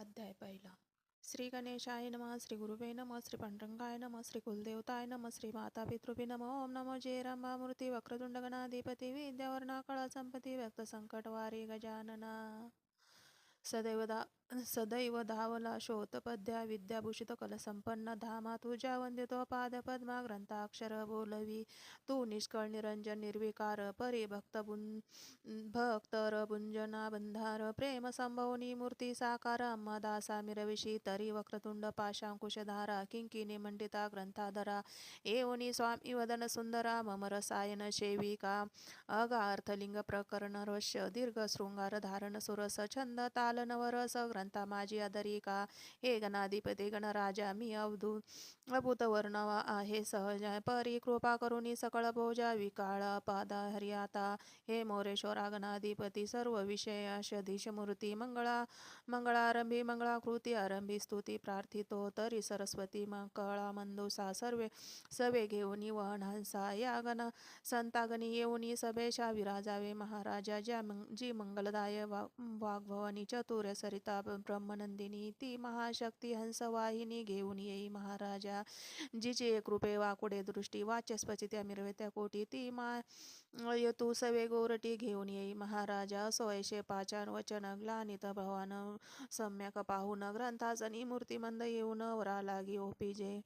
अध्याय पहिला. श्री गणेशाय नमः, श्री गुरुवे नमः, श्री पांडुरंगाय नमः, श्री कुलदेवताय नमः, श्री माता पितृभ्यो नमः. ओम नमो जय रंभामूर्ती वक्रतुंड गणाधिपती विद्यावरणा कळा संपती व्यक्त संकटवारी गजानना. सदैव धावला शोतपद्या विद्याभूषित कलसंपन्न धामा तुझ्या वंदितो पादपद्मा ग्रंथाक्षर बोलवी तू निष्कळ निरंजन निर्विकार परी भक्तर भुंजना बंधार प्रेम संभवनी मूर्ती साकार अम्मा दासा मिरविशी तरी वक्रतुंड पाशांकुशधारा किंकिनी मंडिता ग्रंथाधरा एवनी स्वामी वदन सुंदरा मम रसायन सेविका अगार्थलिंग प्रकरण रस्य दीर्घ शृंगार धारण सुरस छंद ताल नवरस ग्रंथा माझी आदरिका हे गणाधिपती गणराजा मी अभूत वर्णवा आहे सहज परी कृपा करुणी सकळ भोजा विकाळ पादा हरियाता हे मोरेश्वरा गणाधिपती सर्व विषयाशधीश मूर्ती मंगळारंभी मंगळाकृती आरंभी स्तुती प्रार्थितो तरी सरस्वती मंगळा मंदुसा सवे घेऊनी वहनांसा या गण संतागणी येऊनी सभेशा विराजावे महाराजा जी मंगलदाय वाग्भवानी चतुर्य सरिता ब्रह्मनंदिनी ती महाशक्ती हंसवाहिनी घेऊन येई महाराजा जिचे कृपे वाकुडे दृष्टी वाचस्पती मिरवेत्या कोटी ती तू सवे गोरटी घेऊन येई महाराजा सोयशे पाचान वचन ग्लानित भवान सम्यक पाहून ग्रंथासनी मूर्तिमंद येऊन वरा लागी ओपिजे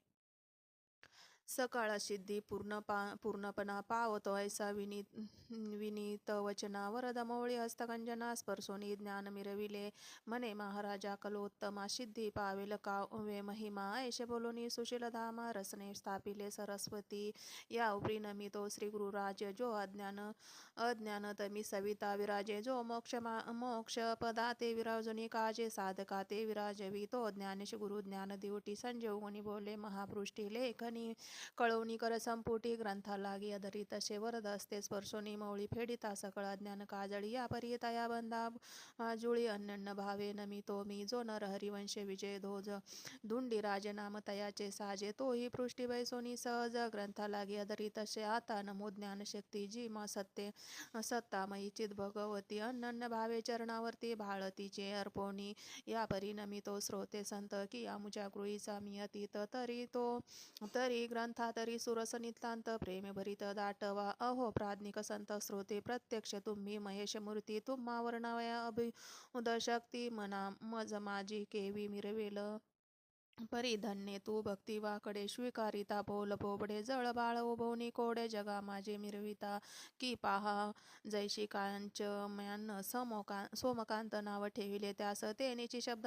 सकाळ सिद्धी पूर्णपणा पावतो ऐसा विनीत वचना वरद मौळी हस्तकंजना स्पर्शोनी ज्ञान मिरविले म्हणे महाराजा कलोत्तमा सिद्धी पावेल कावे महिमा ऐशे बोलोनी सुशील धामा रसने स्थापिले सरस्वती या उपरी नमितो श्री गुरुराज जो अज्ञान तमी सविता विराजे जो मोक्ष पदा ते विराजुनी काजे साधका ते विराजवी तो ज्ञानेश गुरु ज्ञान दिवटी संजीवनी बोले महापृष्ठी लेखनी कळवणी कर संपुटी ग्रंथा लागी अधरी तसे वरद असते स्पर्शोनी मौळी फेडिता सकळ ज्ञान काजळी या परितया बंधा जुळी अनन्य भावे नमितो मी जो नर हरिवंशे विजय ध्वज धुंडी राजे नाम तयाचे साजे तोही पृष्ठी बैसोनी सहज ग्रंथा लागी अधरी तसे आता नमो ज्ञान शक्ती जी मा सत्तामयी चित भगवती अनन्य भावे चरणावरती भाळतीचे अर्पोणी या परिणमितो श्रोते संत की आमुच्या गृहीचा मी अतीत तरी ग्रंथा तरी सुरस नितांत प्रेम भरित दाटवा अहो प्राज्ञिक संत श्रोते प्रत्यक्ष तुम्ही महेश मूर्ती तुम्हा वर्णवया अभिउद शक्ती मना मज माझी केवी मिरवेल परिधन्ये तू भक्ती वाकडे स्वीकारिता बोल बोबडे जळ बाळ उभवनी कोडे जगा माझे मिरविता की पाहा जैशी कांच म्यान सोमकांत नाव ठेविले त्यास तेनेची शब्द